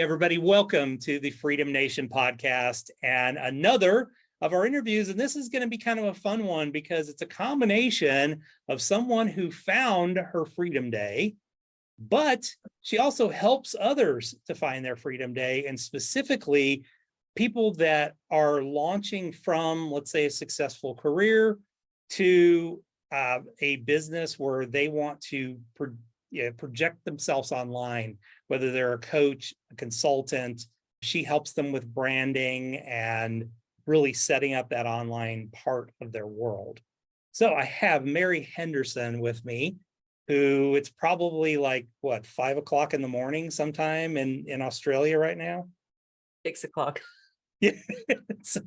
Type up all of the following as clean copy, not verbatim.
everybody. Welcome to the Freedom Nation podcast and another of our interviews. And this is going to be kind of a fun one because it's a combination of someone who found her Freedom Day, but she also helps others to find their Freedom Day, and specifically people that are launching from, let's say, a successful career to a business where they want to project themselves online, whether they're a coach, a consultant. She helps them with branding and really setting up that online part of their world. So I have Mary Henderson with me, who it's probably like, what, 5 o'clock in the morning sometime in Australia right now? 6 o'clock. Yeah. So,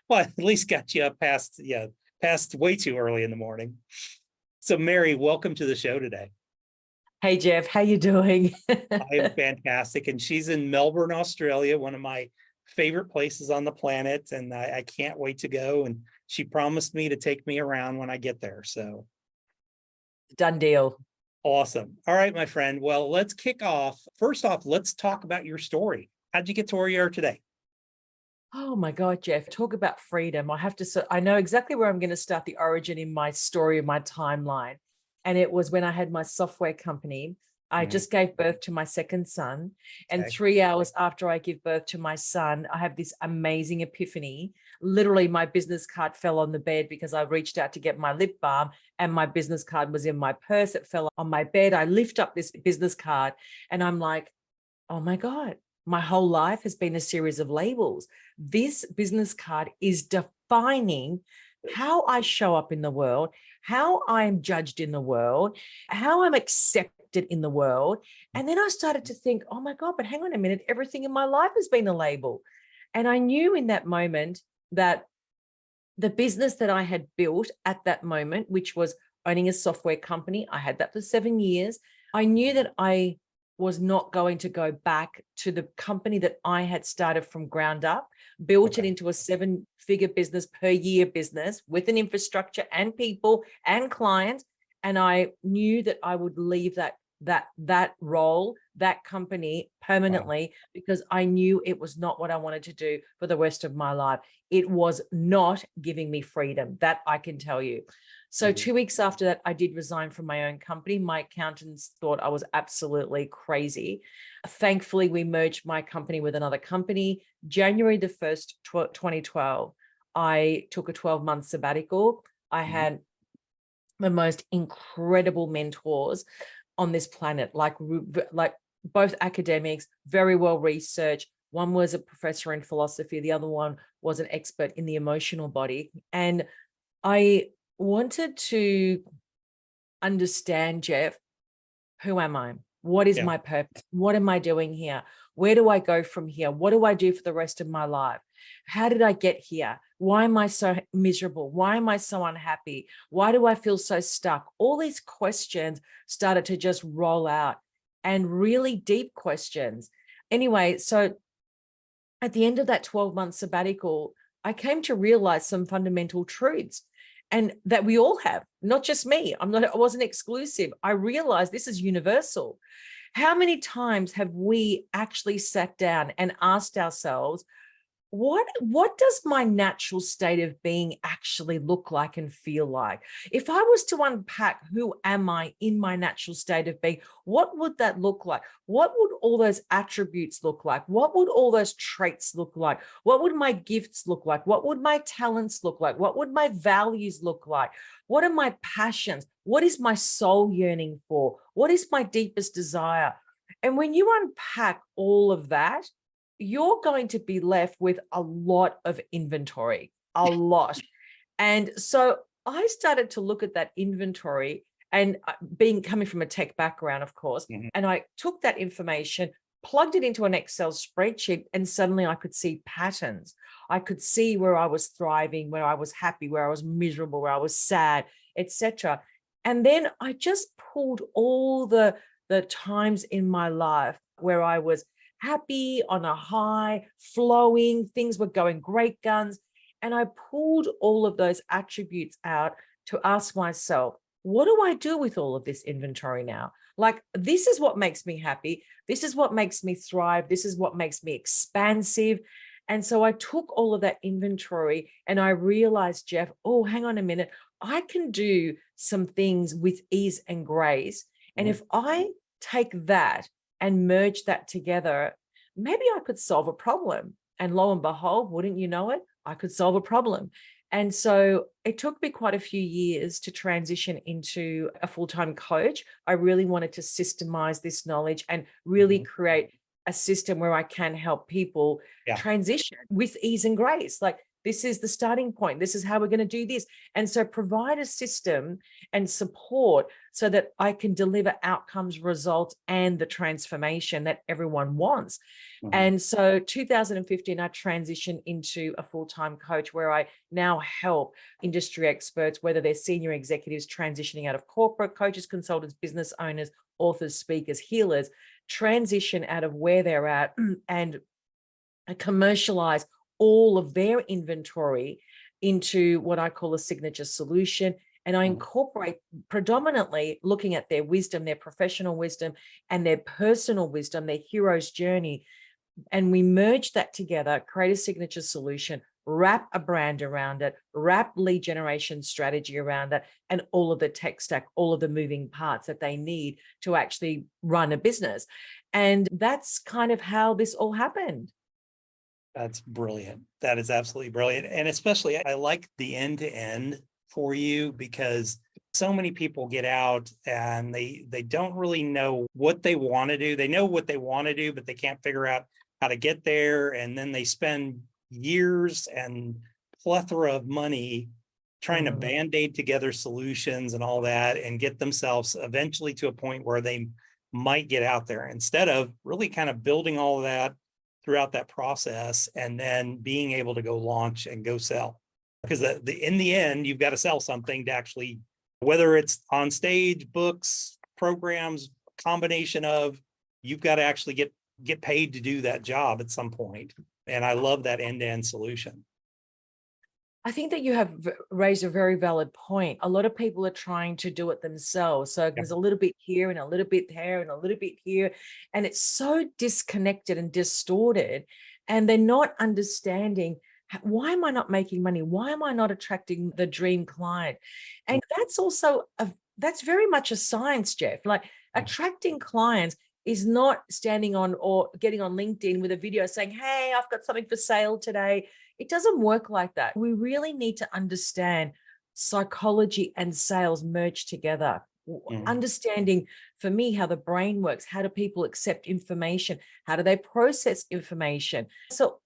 well, at least got you up past way too early in the morning. So Mary, welcome to the show today. Hey, Jeff, how you doing? I am fantastic. And she's in Melbourne, Australia, one of my favorite places on the planet. And I can't wait to go. And she promised me to take me around when I get there. So done deal. Awesome. All right, my friend. Well, let's kick off. First off, let's talk about your story. How'd you get to where you are today? Oh my God, Jeff, talk about freedom. I know exactly where I'm going to start the origin in my story, my timeline. And it was when I had my software company. I just gave birth to my second son. And 3 hours after I give birth to my son, I have this amazing epiphany. Literally, my business card fell on the bed because I reached out to get my lip balm and my business card was in my purse. It fell on my bed. I lift up this business card and I'm like, oh my God, my whole life has been a series of labels. This business card is defining how I show up in the world, how I'm judged in the world, how I'm accepted in the world. And then I started to think, oh my God, but hang on a minute, everything in my life has been a label. And I knew in that moment that the business that I had built at that moment, which was owning a software company, I had that for 7 years. I knew that I was not going to go back to the company that I had started from ground up, built it into a 7-figure business per year business with an infrastructure and people and clients. And I knew that I would leave that role, that company permanently, because I knew it was not what I wanted to do for the rest of my life. It was not giving me freedom, that I can tell you. So 2 weeks after that, I did resign from my own company. My accountants thought I was absolutely crazy. Thankfully, we merged my company with another company. January the 1st, 2012, I took a 12-month sabbatical. I had the most incredible mentors on this planet, like both academics, very well researched. One was a professor in philosophy. The other one was an expert in the emotional body. And I wanted to understand, Jeff, who am I? What is my purpose? What am I doing here? Where do I go from here? What do I do for the rest of my life? How did I get here? Why am I so miserable? Why am I so unhappy? Why do I feel so stuck? All these questions started to just roll out, and really deep questions. Anyway, so at the end of that 12-month sabbatical, I came to realize some fundamental truths, and that we all have, not just me. I wasn't exclusive. I realized this is universal. How many times have we actually sat down and asked ourselves, what does my natural state of being actually look like and feel like? If I was to unpack who am I in my natural state of being, what would that look like? What would all those attributes look like? What would all those traits look like? What would my gifts look like? What would my talents look like? What would my values look like? What are my passions? What is my soul yearning for? What is my deepest desire? And when you unpack all of that, you're going to be left with a lot of inventory, a lot. And so I started to look at that inventory, and coming from a tech background, of course, and I took that information, plugged it into an Excel spreadsheet, and suddenly I could see patterns. I could see where I was thriving, where I was happy, where I was miserable, where I was sad, etc. And then I just pulled all the times in my life where I was happy, on a high, flowing, things were going great guns. And I pulled all of those attributes out to ask myself, what do I do with all of this inventory now? Like, this is what makes me happy. This is what makes me thrive. This is what makes me expansive. And so I took all of that inventory and I realized, Jeff, oh, hang on a minute. I can do some things with ease and grace. And if I take that and merge that together, maybe I could solve a problem. And lo and behold, wouldn't you know it, I could solve a problem. And so it took me quite a few years to transition into a full-time coach. I really wanted to systemize this knowledge and really create a system where I can help people transition with ease and grace. Like, this is the starting point. This is how we're going to do this. And so provide a system and support so that I can deliver outcomes, results, and the transformation that everyone wants. And so 2015, I transitioned into a full-time coach where I now help industry experts, whether they're senior executives transitioning out of corporate, coaches, consultants, business owners, authors, speakers, healers, transition out of where they're at and commercialize all of their inventory into what I call a signature solution. And I incorporate predominantly looking at their wisdom, their professional wisdom, and their personal wisdom, their hero's journey. And we merge that together, create a signature solution, wrap a brand around it, wrap lead generation strategy around it, and all of the tech stack, all of the moving parts that they need to actually run a business. And that's kind of how this all happened. That's brilliant. That is absolutely brilliant. And especially, I like the end to end for you, because so many people get out and they don't really know what they want to do. They know what they want to do, but they can't figure out how to get there. And then they spend years and plethora of money trying to band-aid together solutions and all that and get themselves eventually to a point where they might get out there, instead of really kind of building all of that throughout that process and then being able to go launch and go sell. Because in the end, you've got to sell something to actually, whether it's on stage, books, programs, combination of, you've got to actually get paid to do that job at some point. And I love that end-to-end solution. I think that you have raised a very valid point. A lot of people are trying to do it themselves. So there's a little bit here and a little bit there and a little bit here. And it's so disconnected and distorted. And they're not understanding, why am I not making money? Why am I not attracting the dream client? And that's also, that's very much a science, Jeff. Like, attracting clients is not standing on or getting on LinkedIn with a video saying, hey, I've got something for sale today. It doesn't work like that. We really need to understand psychology and sales merge together. Understanding, for me, how the brain works. How do people accept information? How do they process information? So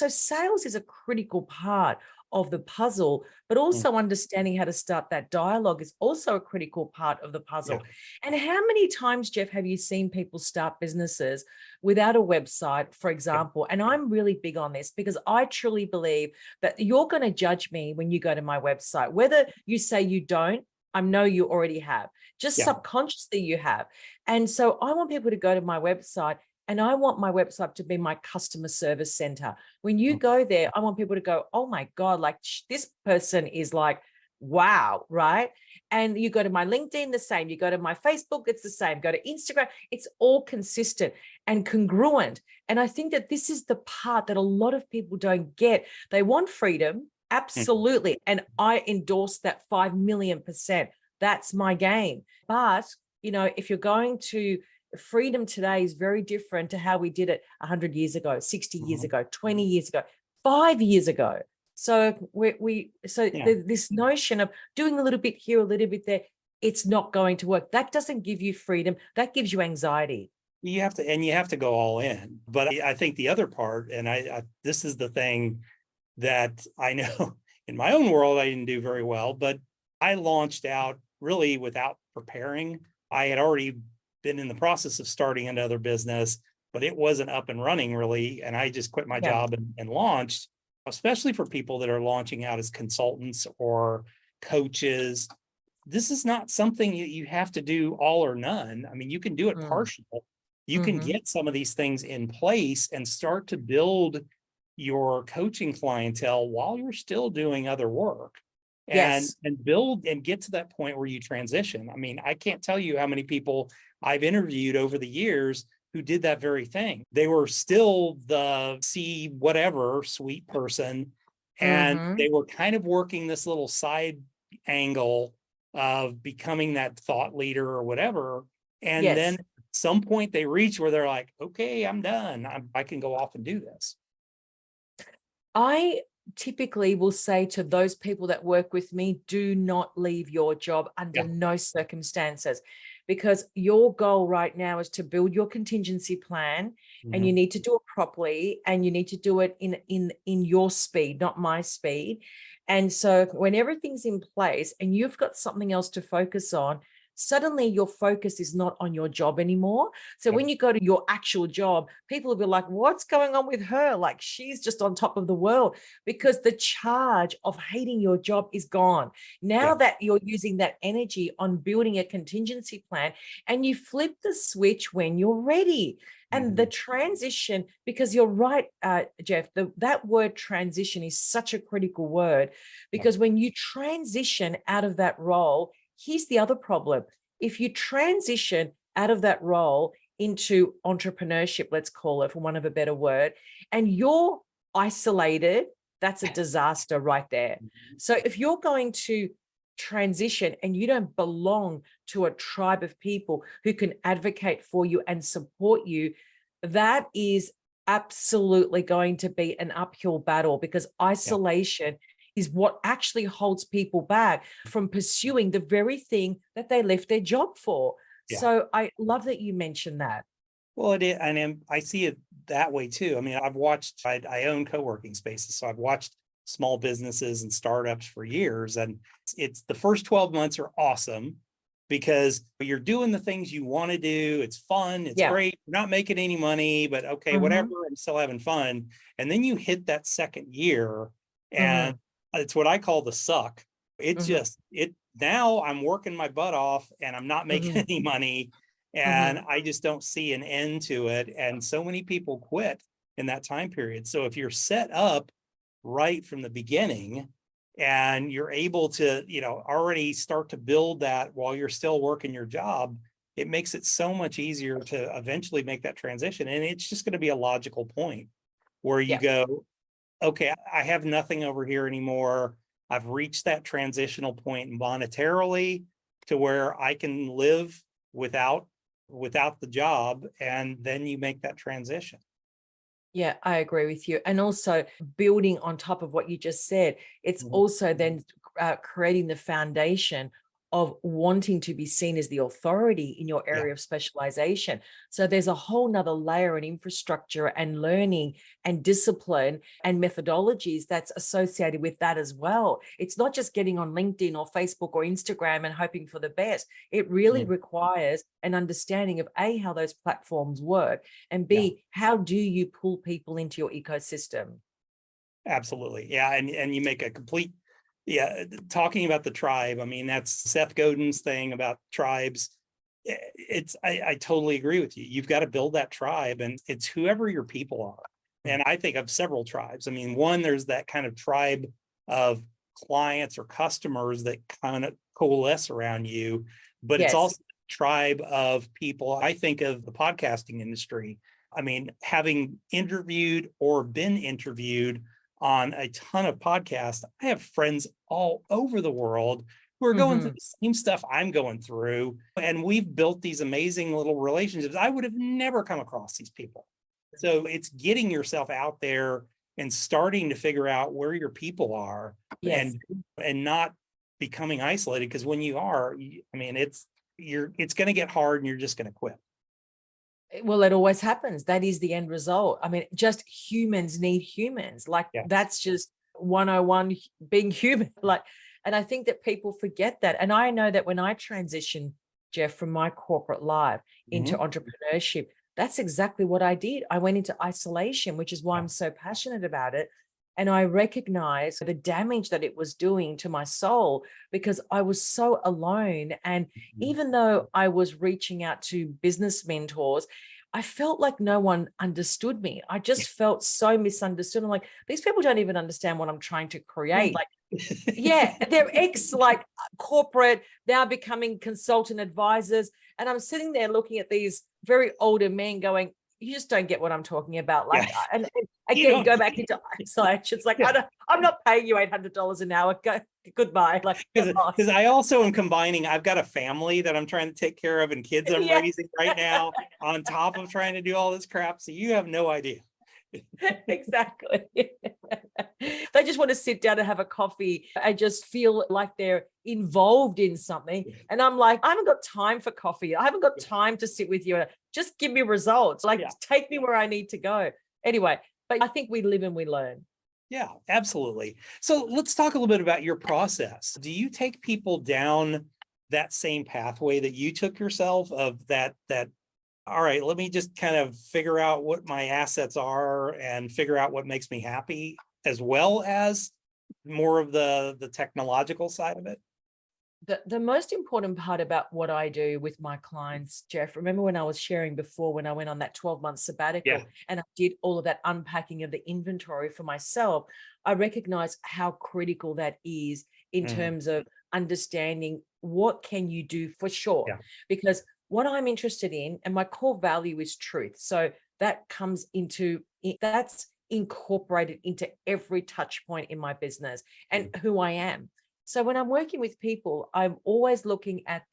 sales is a critical part of the puzzle, but also understanding how to start that dialogue is also a critical part of the puzzle. And how many times, Jeff, have you seen people start businesses without a website, for example? And I'm really big on this because I truly believe that you're going to judge me when you go to my website, whether you say you don't. I know you already have, just subconsciously you have. And so I want people to go to my website, and I want my website to be my customer service center. When you go there, I want people to go, oh my God, like this person is like, wow, right? And you go to my LinkedIn, the same. You go to my Facebook, it's the same. Go to Instagram, it's all consistent and congruent. And I think that this is the part that a lot of people don't get. They want freedom, absolutely. And I endorse that 5 million%. That's my game. But, you know, if you're going to, freedom today is very different to how we did it 100 years ago, 60 years ago, 20 years ago, 5 years ago. So this notion of doing a little bit here, a little bit there, it's not going to work. That doesn't give you freedom. That gives you anxiety. You have to go all in. But I think the other part, and this is the thing that I know in my own world, I didn't do very well, but I launched out really without preparing. I had already been in the process of starting another business, but it wasn't up and running really. And I just quit my job and launched, especially for people that are launching out as consultants or coaches. This is not something you have to do all or none. I mean, you can do it partial. You can get some of these things in place and start to build your coaching clientele while you're still doing other work. and Yes. build and get to that point where you transition. I mean, I can't tell you how many people I've interviewed over the years who did that very thing. They were still the C whatever suite person, and Mm-hmm. they were kind of working this little side angle of becoming that thought leader or whatever. And then Yes. at some point they reach where they're like, okay, I'm done. I can go off and do this. I typically will say to those people that work with me, do not leave your job under Yeah. no circumstances, because your goal right now is to build your contingency plan, and you Mhm. need to do it properly, and you need to do it in your speed, not my speed. And so when everything's in place and you've got something else to focus on, suddenly your focus is not on your job anymore. So Yeah. when you go to your actual job, people will be like, what's going on with her? Like, she's just on top of the world, because the charge of hating your job is gone. Now Yeah. that you're using that energy on building a contingency plan, and you flip the switch when you're ready. And the Mhm. transition, because you're right, Jeff, that word transition is such a critical word, Yeah. because when you transition out of that role, here's the other problem. If you transition out of that role into entrepreneurship, let's call it, for want of a better word, and you're isolated, that's a disaster right there. Mhm. So if you're going to transition and you don't belong to a tribe of people who can advocate for you and support you, that is absolutely going to be an uphill battle, because Yeah. isolation is what actually holds people back from pursuing the very thing that they left their job for. Yeah. So I love that you mentioned that. Well, it is, and I see it that way too. I mean, I own co-working spaces, so I've watched small businesses and startups for years, and it's the first 12 months are awesome because you're doing the things you want to do. It's fun, it's Yeah. great. You're not making any money, but okay, whatever, Hmm. I'm still having fun. And then you hit that second year, and Hmm. it's what I call the suck. It Hmm. just it now I'm working my butt off and I'm not making Hmm. any money, and Hmm. I just don't see an end to it. And so many people quit in that time period. So if you're set up right from the beginning and you're able to, already start to build that while you're still working your job, it makes it so much easier to eventually make that transition. And it's just going to be a logical point where you Yeah. go, okay, I have nothing over here anymore. I've reached that transitional point monetarily to where I can live without the job, and then you make that transition. Yeah, I agree with you. And also, building on top of what you just said, it's Mhm. also then creating the foundation of wanting to be seen as the authority in your Yeah. area of specialization. So there's a whole nother layer and infrastructure and learning and discipline and methodologies that's associated with that as well. It's not just getting on LinkedIn or Facebook or Instagram and hoping for the best. It really Mhm. requires an understanding of A, how those platforms work, and Yeah. B, how do you pull people into your ecosystem? Absolutely. Yeah. And you make a complete, yeah, talking about the tribe. I mean, that's Seth Godin's thing about tribes. I totally agree with you. You've got to build that tribe, and it's whoever your people are. And I think of several tribes. I mean, one, there's that kind of tribe of clients or customers that kind of coalesce around you, but it's Yes. also a tribe of people. I think of the podcasting industry. I mean, having interviewed or been interviewed on a ton of podcasts, I have friends all over the world who are going through Hmm. the same stuff I'm going through. And we've built these amazing little relationships. I would have never come across these people. So it's getting yourself out there and starting to figure out where your people are, Yes. and not becoming isolated, because when you are, I mean, it's going to get hard and you're just going to quit. Well, it always happens. That is the end result. I mean, just humans need humans. Like, Yeah. that's just 101 being human. Like, and I think that people forget that. And I know that when I transitioned, Jeff, from my corporate life into Mhm. entrepreneurship, that's exactly what I did. I went into isolation, which is why Yeah. I'm so passionate about it. And I recognized the damage that it was doing to my soul, because I was so alone. And Mhm. even though I was reaching out to business mentors, I felt like no one understood me. I just felt so misunderstood. I'm like, these people don't even understand what I'm trying to create. Like, Yeah, they're ex like corporate, now becoming consultant advisors. And I'm sitting there looking at these very older men going, you just don't get what I'm talking about. Like, Yeah. and You again, don't, go back into isolation. It's like, yeah. I'm not paying you $800 an hour. Go, goodbye. Like, get Because lost. I also am combining, I've got a family that I'm trying to take care of and kids I'm Yeah. raising right now on top of trying to do all this crap. So you have no idea. Exactly. They just want to sit down and have a coffee and just feel like they're involved in something. And I'm like, I haven't got time for coffee. I haven't got time to sit with you. Just give me results. Like, Yeah. take me where I need to go. Anyway, but I think we live and we learn. Yeah, absolutely. So let's talk a little bit about your process. Do you take people down that same pathway that you took yourself of that, all right, let me just kind of figure out what my assets are and figure out what makes me happy, as well as more of the technological side of it? The most important part about what I do with my clients, Jeff, remember when I was sharing before, when I went on that 12-month sabbatical Yeah. and I did all of that unpacking of the inventory for myself, I recognize how critical that is in Mhm. terms of understanding what can you do for sure. Yeah. Because what I'm interested in, and my core value is truth. So that comes into, that's incorporated into every touch point in my business and who I am. So when I'm working with people, I'm always looking at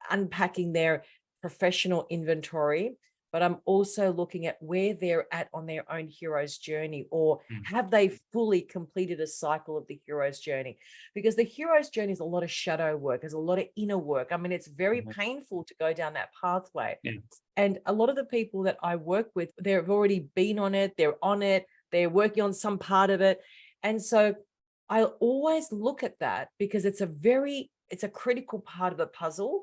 unpacking their professional inventory, but I'm also looking at where they're at on their own hero's journey, or Mm. have they fully completed a cycle of the hero's journey? Because the hero's journey is a lot of shadow work, there's a lot of inner work. I mean, it's very Mhm. painful to go down that pathway. Yeah. And a lot of the people that I work with, they've already been on it, they're working on some part of it. And so I always look at that because it's a critical part of the puzzle.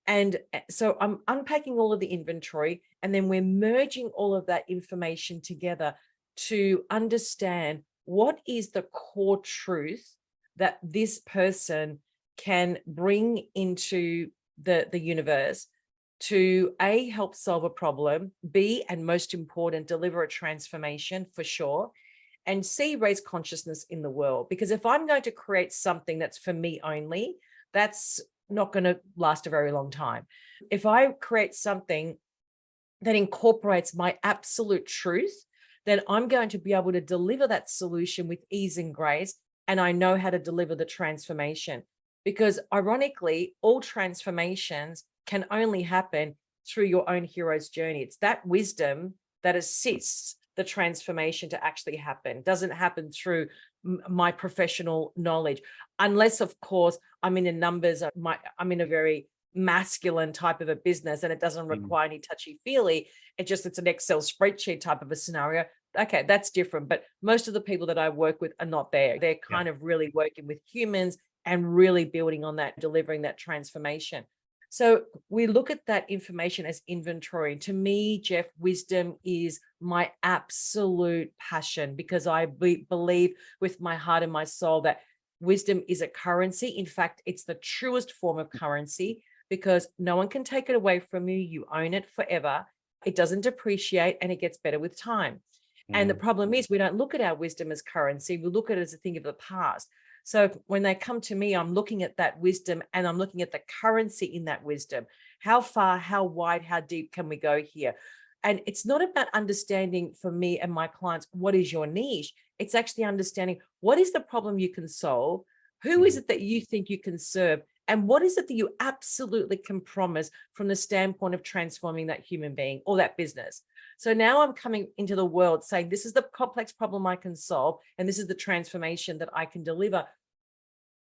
And so I'm unpacking all of the inventory, and then we're merging all of that information together to understand what is the core truth that this person can bring into the universe to A, help solve a problem, B, and most important, deliver a transformation for sure, and C, raise consciousness in the world. Because if I'm going to create something that's for me only, that's not going to last a very long time. If I create something that incorporates my absolute truth, then I'm going to be able to deliver that solution with ease and grace. And I know how to deliver the transformation. Because ironically, all transformations can only happen through your own hero's journey. It's that wisdom that assists the transformation to actually happen. It doesn't happen through my professional knowledge, unless, of course, I'm in a numbers. I'm in a very masculine type of a business, and it doesn't Mhm. require any touchy-feely. It's an Excel spreadsheet type of a scenario. Okay, that's different. But most of the people that I work with are not there. They're Yeah. kind of really working with humans and really building on that, delivering that transformation. So we look at that information as inventory. To me, Jeff, wisdom is my absolute passion, because I believe with my heart and my soul that wisdom is a currency. In fact, it's the truest form of currency, because no one can take it away from you. You own it forever. It doesn't depreciate, and it gets better with time. And the Mhm. problem is, we don't look at our wisdom as currency. We look at it as a thing of the past. So when they come to me, I'm looking at that wisdom, and I'm looking at the currency in that wisdom. How far, how wide, how deep can we go here? And it's not about understanding, for me and my clients, what is your niche? It's actually understanding, what is the problem you can solve? Who is Mhm. it that you think you can serve? And what is it that you absolutely can promise from the standpoint of transforming that human being or that business? So now I'm coming into the world saying, this is the complex problem I can solve, and this is the transformation that I can deliver.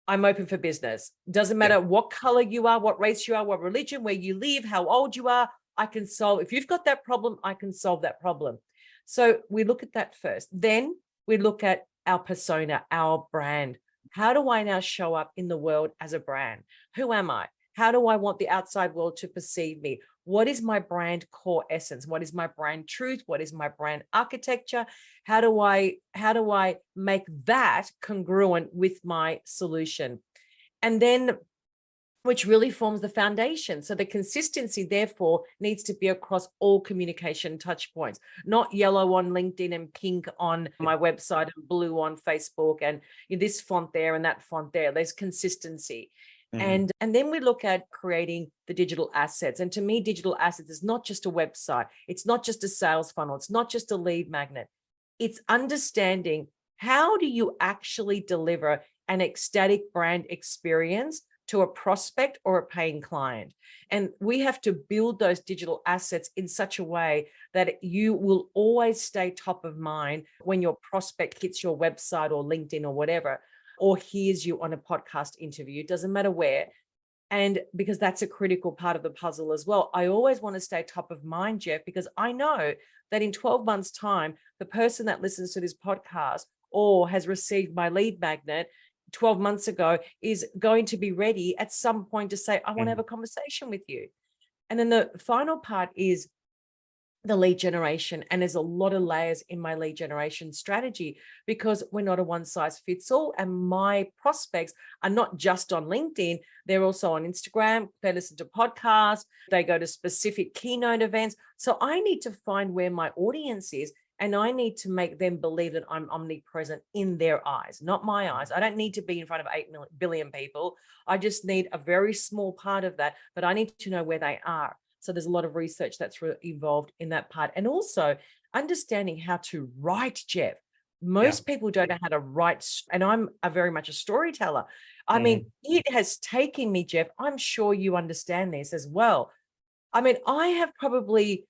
I'm open for business. Doesn't Yeah. matter what color you are, what race you are, what religion, where you live, how old you are. I can solve. If you've got that problem, I can solve that problem. So we look at that first. Then we look at our persona, our brand. How do I now show up in the world as a brand? Who am I? How do I want the outside world to perceive me? What is my brand core essence? What is my brand truth? What is my brand architecture? How do I make that congruent with my solution? And then which really forms the foundation. So the consistency, therefore, needs to be across all communication touch points, not yellow on LinkedIn and pink on my website and blue on Facebook and this font there and that font there. There's consistency. Mhm. And then we look at creating the digital assets. And to me, digital assets is not just a website. It's not just a sales funnel. It's not just a lead magnet. It's understanding, how do you actually deliver an ecstatic brand experience to a prospect or a paying client? And we have to build those digital assets in such a way that you will always stay top of mind when your prospect hits your website or LinkedIn or whatever, or hears you on a podcast interview, doesn't matter where. And because that's a critical part of the puzzle as well. I always want to stay top of mind, Jeff, because I know that in 12 months' time, the person that listens to this podcast or has received my lead magnet 12 months ago is going to be ready at some point to say, I want to have a conversation with you. And then the final part is the lead generation. And there's a lot of layers in my lead generation strategy, because we're not a one size fits all. And my prospects are not just on LinkedIn. They're also on Instagram. They listen to podcasts. They go to specific keynote events. So I need to find where my audience is. And I need to make them believe that I'm omnipresent in their eyes, not my eyes. I don't need to be in front of 8 billion people. I just need a very small part of that, but I need to know where they are. So there's a lot of research that's involved in that part. And also understanding how to write, Jeff. Most people don't know how to write. And I'm very much a storyteller. I mean, it has taken me, Jeff, I'm sure you understand this as well. I mean, I have probably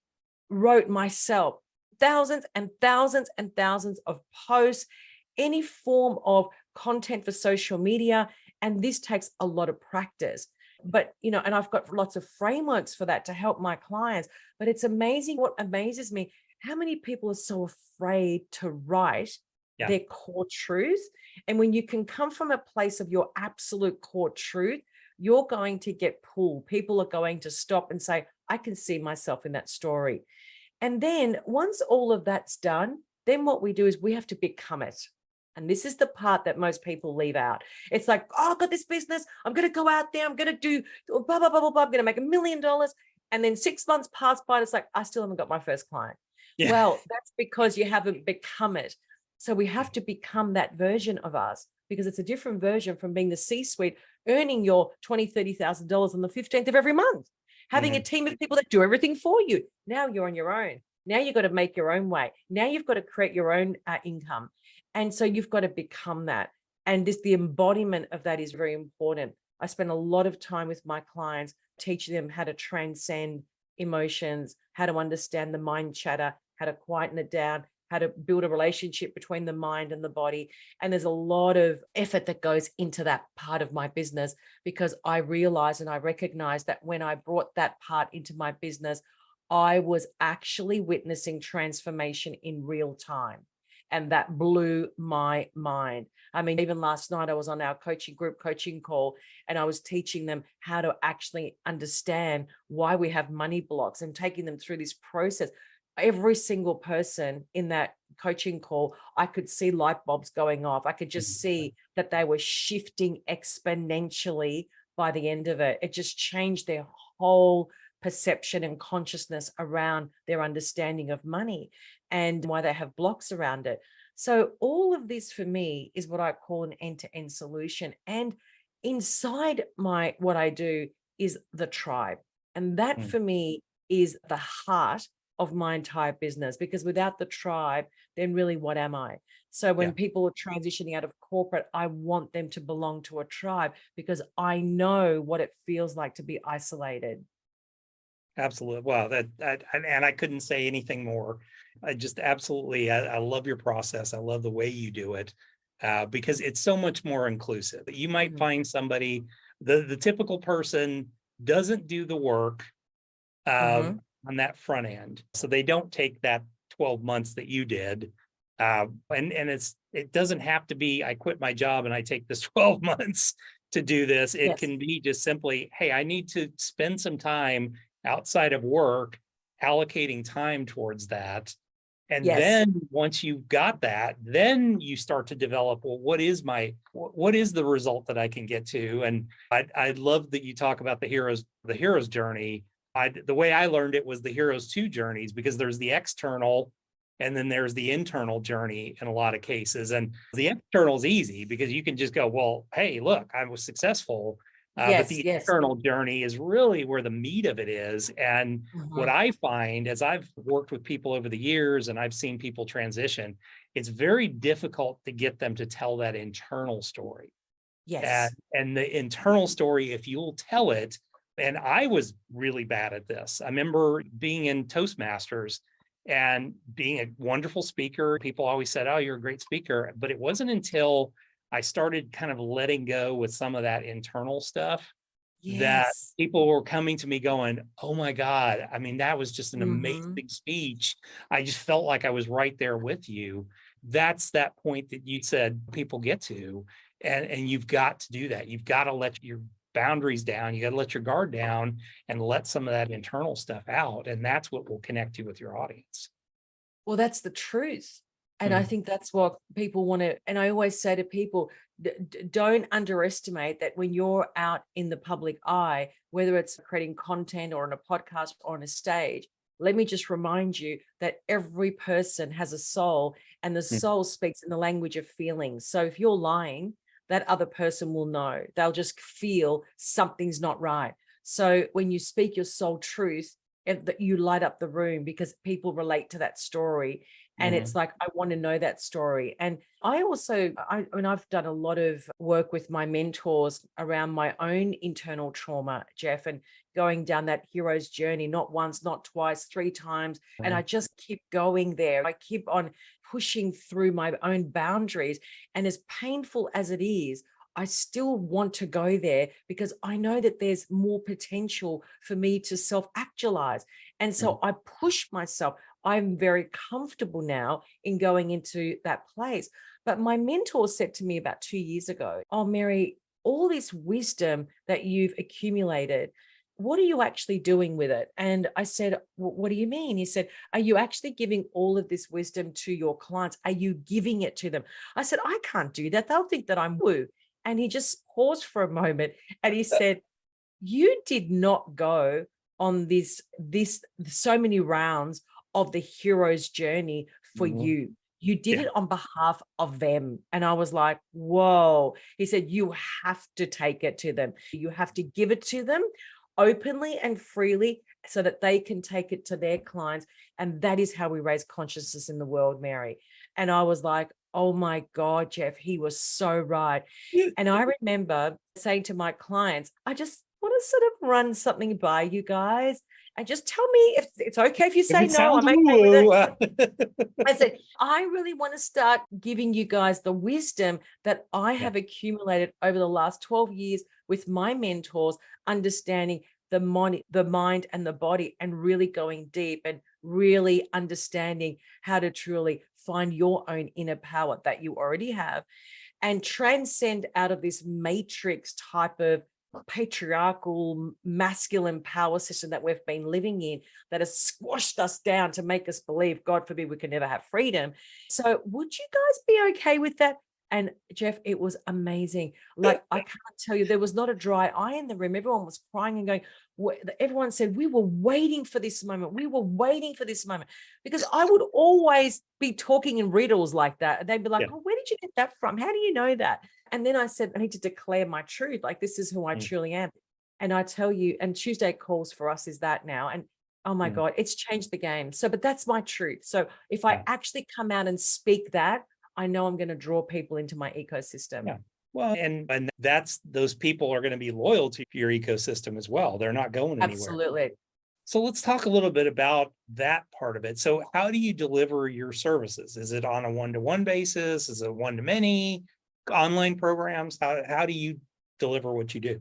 wrote myself thousands and thousands and thousands of posts, any form of content for social media. And this takes a lot of practice. But, and I've got lots of frameworks for that to help my clients. But it's amazing. What amazes me, how many people are so afraid to write their core truth. And when you can come from a place of your absolute core truth, you're going to get pulled. People are going to stop and say, I can see myself in that story. And then once all of that's done, then what we do is we have to become it. And this is the part that most people leave out. It's like, oh, I've got this business. I'm going to go out there. I'm going to do blah, blah, blah, blah, blah. I'm going to make $1 million. And then 6 months pass by. And it's like, I still haven't got my first client. Yeah. Well, that's because you haven't become it. So we have to become that version of us, because it's a different version from being the C-suite, earning your $20,000, $30,000 on the 15th of every month, having a team of people that do everything for you. Now you're on your own. Now you've got to make your own way. Now you've got to create your own income. And so you've got to become that. And the embodiment of that is very important. I spend a lot of time with my clients, teaching them how to transcend emotions, how to understand the mind chatter, how to quieten it down, how to build a relationship between the mind and the body. And there's a lot of effort that goes into that part of my business, because I realize and I recognize that when I brought that part into my business, I was actually witnessing transformation in real time. And that blew my mind. I mean, even last night I was on our group coaching call, and I was teaching them how to actually understand why we have money blocks and taking them through this process. Every single person in that coaching call, I could see light bulbs going off. I could just see that they were shifting exponentially by the end of it. It just changed their whole perception and consciousness around their understanding of money and why they have blocks around it. So all of this for me is what I call an end-to-end solution. And inside what I do is the tribe. And that for me is the heart of my entire business, because without the tribe, then really what am I? So when people are transitioning out of corporate, I want them to belong to a tribe, because I know what it feels like to be isolated. Absolutely. Wow. And I couldn't say anything more. I just absolutely, I love your process. I love the way you do it, because it's so much more inclusive. You might find somebody, the typical person doesn't do the work on that front end. So they don't take that 12 months that you did. And it doesn't have to be, I quit my job and I take this 12 months to do this. It can be just simply, hey, I need to spend some time outside of work, allocating time towards that. And Yes. then once you've got that, then you start to develop, well, what is the result that I can get to? And I love that you talk about the hero's journey. The way I learned it was the hero's two journeys, because there's the external and then there's the internal journey in a lot of cases. And the external is easy because you can just go, well, hey, look, I was successful. But Yes. the Yes. internal journey is really where the meat of it is. And what Mhm. I find as I've worked with people over the years and I've seen people transition, it's very difficult to get them to tell that internal story. Yes. And the internal story, if you'll tell it, and I was really bad at this. I remember being in Toastmasters and being a wonderful speaker. People always said, oh, you're a great speaker. But it wasn't until I started kind of letting go with some of that internal stuff that Yes. people were coming to me going, oh my God, I mean, that was just an Mhm. amazing speech. I just felt like I was right there with you. That's that point that you said people get to. And you've got to do that. You've got to let your boundaries down. You got to let your guard down and let some of that internal stuff out. And that's what will connect you with your audience. Well, that's the truth. And I Mm, think that's what people want to, and I always say to people, don't underestimate that when you're out in the public eye, whether it's creating content or on a podcast or on a stage, let me just remind you that every person has a soul, and the mm, soul speaks in the language of feelings. So if you're lying, that other person will know. They'll just feel something's not right. So when you speak your soul truth, that you light up the room because people relate to that story. And it's mm, like, I want to know that story. And I also, I mean, I've done a lot of work with my mentors around my own internal trauma, Jeff, and going down that hero's journey, not once, not twice, three times. And I mm, just keep going there. I keep on pushing through my own boundaries. And as painful as it is, I still want to go there because I know that there's more potential for me to self-actualize. And mm, so I push myself. I'm very comfortable now in going into that place. But my mentor said to me about 2 years ago, oh, Mary, all this wisdom that you've accumulated, what are you actually doing with it? And I said, what do you mean? He said, are you actually giving all of this wisdom to your clients? Are you giving it to them? I said, I can't do that. They'll think that I'm woo. And he just paused for a moment and he said, you did not go on this so many rounds of the hero's journey for mm. you. You did Yeah. it on behalf of them. And I was like, whoa. He said, you have to take it to them. You have to give it to them openly and freely so that they can take it to their clients. And that is how we raise consciousness in the world, Mary. And I was like, oh my God, Jeff, he was so right. You- And I remember saying to my clients, I just want to sort of run something by you guys and just tell me if it's okay if you If say it no, sounds I'm okay with it. woo, I said, I really want to start giving you guys the wisdom that I yeah. have accumulated over the last 12 years with my mentors, understanding the mind and the body, and really going deep and really understanding how to truly find your own inner power that you already have and transcend out of this matrix type of patriarchal masculine power system that we've been living in that has squashed us down to make us believe, God forbid, we can never have freedom. So would you guys be okay with that? And Jeff, it was amazing. Like, I can't tell you, there was not a dry eye in the room. Everyone was crying and going, everyone said, we were waiting for this moment. We were waiting for this moment, because I would always be talking in riddles like that. And they'd be like, Yeah. oh, where did you get that from? How do you know that? And then I said, I need to declare my truth. Like, this is who I Mm, truly am. And I tell you, and Tuesday calls for us is that now. And oh my mm, God, it's changed the game. So, but that's my truth. So if I yeah. actually come out and speak that, I know I'm going to draw people into my ecosystem. Yeah. Well, and that's those people are going to be loyal to your ecosystem as well. They're not going anywhere. Absolutely. So let's talk a little bit about that part of it. So how do you deliver your services? Is it on a one-to-one basis? Is it one-to-many online programs? How do you deliver what you do?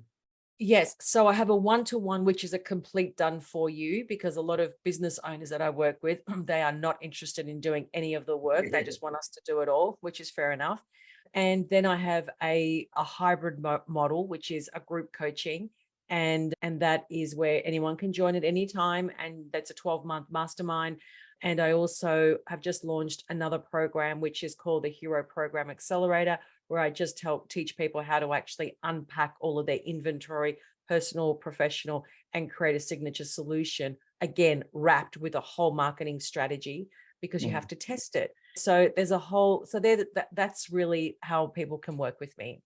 Yes. So I have a one-to-one, which is a complete done for you, because a lot of business owners that I work with, they are not interested in doing any of the work. They just want us to do it all, which is fair enough. And then I have a hybrid model, which is a group coaching. And that is where anyone can join at any time. And that's a 12-month mastermind. And I also have just launched another program, which is called the Hero Program Accelerator, where I just help teach people how to actually unpack all of their inventory, personal, professional, and create a signature solution, again, wrapped with a whole marketing strategy, because you have to test it. So there's a whole, so that's really how people can work with me.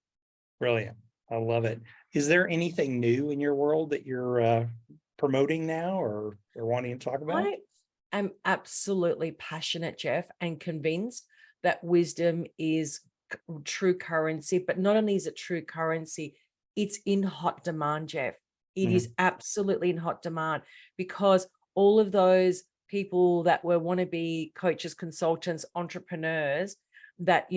Brilliant. I love it. Is there anything new in your world that you're promoting now or wanting to talk about? I am absolutely passionate, Jeff, and convinced that wisdom is true currency. But not only is it true currency, it's in hot demand, Jeff. It is absolutely in hot demand, because all of those people that were wannabe coaches, consultants, entrepreneurs that,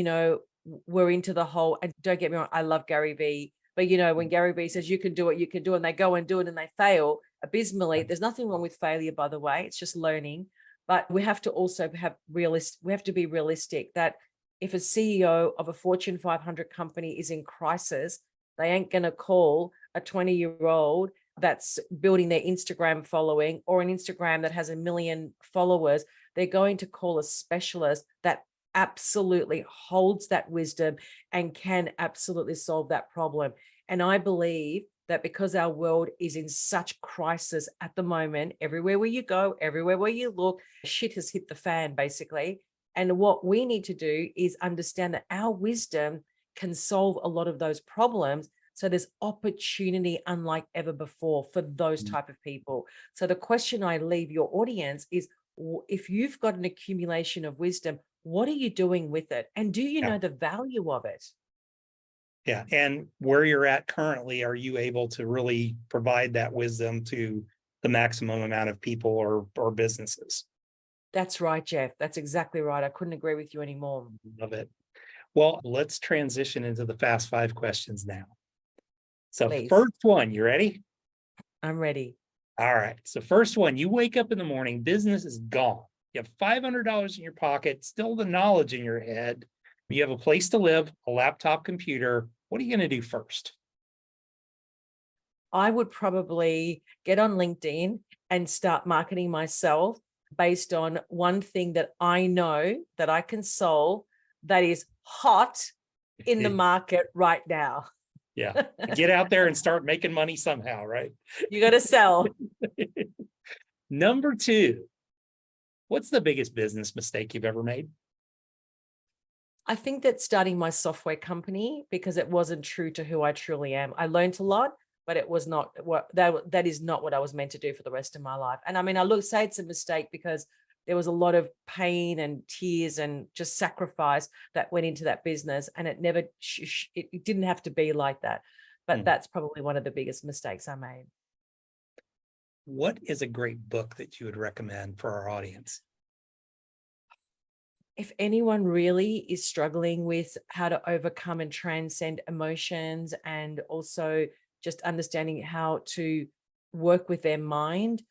were into the whole, and don't get me wrong, I love Gary Vee, but when Gary Vee says you can do it, and they go and do it and they fail abysmally. There's nothing wrong with failure, by the way. It's just learning. But we have to also we have to be realistic that if a CEO of a Fortune 500 company is in crisis, they ain't going to call a 20-year-old that's building their Instagram following, or an Instagram that has 1 million followers. They're going to call a specialist that absolutely holds that wisdom and can absolutely solve that problem. And I believe that because our world is in such crisis at the moment, everywhere where you go, everywhere where you look, shit has hit the fan, basically. And what we need to do is understand that our wisdom can solve a lot of those problems. So there's opportunity unlike ever before for those type of people. So the question I leave your audience is, if you've got an accumulation of wisdom, what are you doing with it? And do you know the value of it? Yeah. And where you're at currently, are you able to really provide that wisdom to the maximum amount of people or businesses? That's right, Jeff. That's exactly right. I couldn't agree with you anymore. Love it. Well, let's transition into the fast 5 questions now. So Please. First one, you ready? I'm ready. All right. So first one, you wake up in the morning, business is gone. You have $500 in your pocket, still the knowledge in your head. You have a place to live, a laptop, computer. What are you going to do first? I would probably get on LinkedIn and start marketing myself based on one thing that I know that I can solve that is hot in the market right now. Yeah. Get out there and start making money somehow, right? You got to sell. Number 2, what's the biggest business mistake you've ever made? I think that starting my software company, because it wasn't true to who I truly am. I learned a lot, but it was not what that is not what I was meant to do for the rest of my life. And I mean, I say it's a mistake because there was a lot of pain and tears and just sacrifice that went into that business. And it never, it didn't have to be like that. But that's probably one of the biggest mistakes I made. What is a great book that you would recommend for our audience? If anyone really is struggling with how to overcome and transcend emotions, and also just understanding how to work with their mind,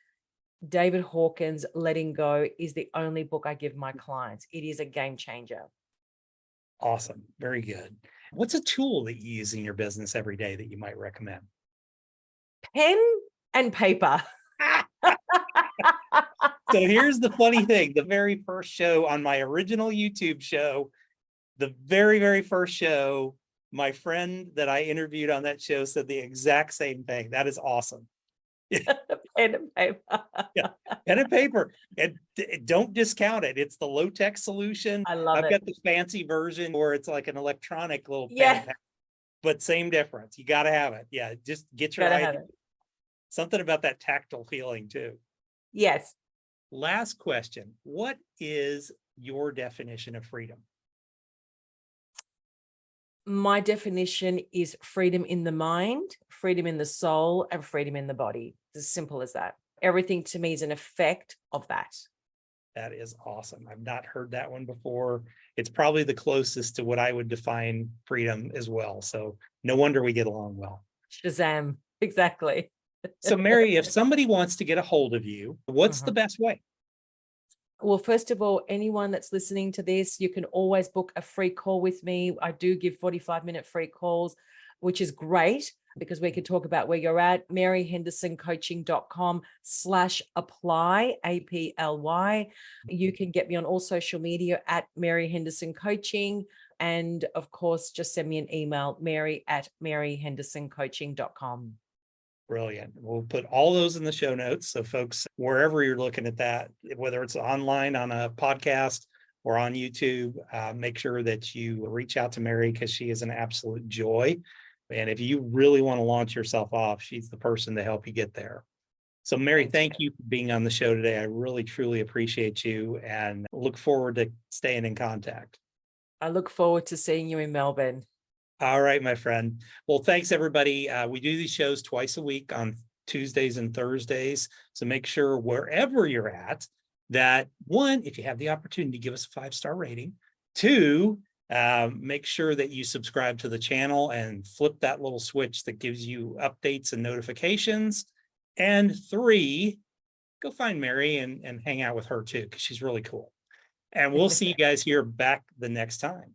David Hawkins' Letting Go is the only book I give my clients. It is a game changer. Awesome. Very good. What's a tool that you use in your business every day that you might recommend? Pen and paper. So here's the funny thing. The very first show on my original YouTube show, the very, very first show, my friend that I interviewed on that show said the exact same thing. That is awesome. Pen and paper. Yeah, pen and paper. And don't discount it. It's the low-tech solution. I love I've it. got the fancy version where it's like an electronic little pen. Yeah. But same difference. You got to have it. Yeah, just get your idea. Something about that tactile feeling too. Yes. Last question. What is your definition of freedom? My definition is freedom in the mind, freedom in the soul, and freedom in the body. It's as simple as that. Everything to me is an effect of that. That is awesome. I've not heard that one before. It's probably the closest to what I would define freedom as well. So no wonder we get along well. Shazam. Exactly. So Mary, if somebody wants to get a hold of you, what's the best way? Well, first of all, anyone that's listening to this, you can always book a free call with me. I do give 45-minute free calls, which is great. because we could talk about where you're at. maryhendersoncoaching.com/apply, APLY. You can get me on all social media at Mary Henderson Coaching. And of course, just send me an email, mary@maryhendersoncoaching.com. Brilliant. We'll put all those in the show notes. So folks, wherever you're looking at that, whether it's online on a podcast or on YouTube, make sure that you reach out to Mary, because she is an absolute joy. And if you really want to launch yourself off, she's the person to help you get there. So Mary, thank you for being on the show today. I really, truly appreciate you and look forward to staying in contact. I look forward to seeing you in Melbourne. All right, my friend. Well, thanks, everybody. We do these shows twice a week on Tuesdays and Thursdays. So make sure wherever you're at that, one, if you have the opportunity, give us a 5-star rating. Two, make sure that you subscribe to the channel and flip that little switch that gives you updates and notifications. And three, go find Mary and hang out with her too, because she's really cool. And we'll see you guys here back the next time.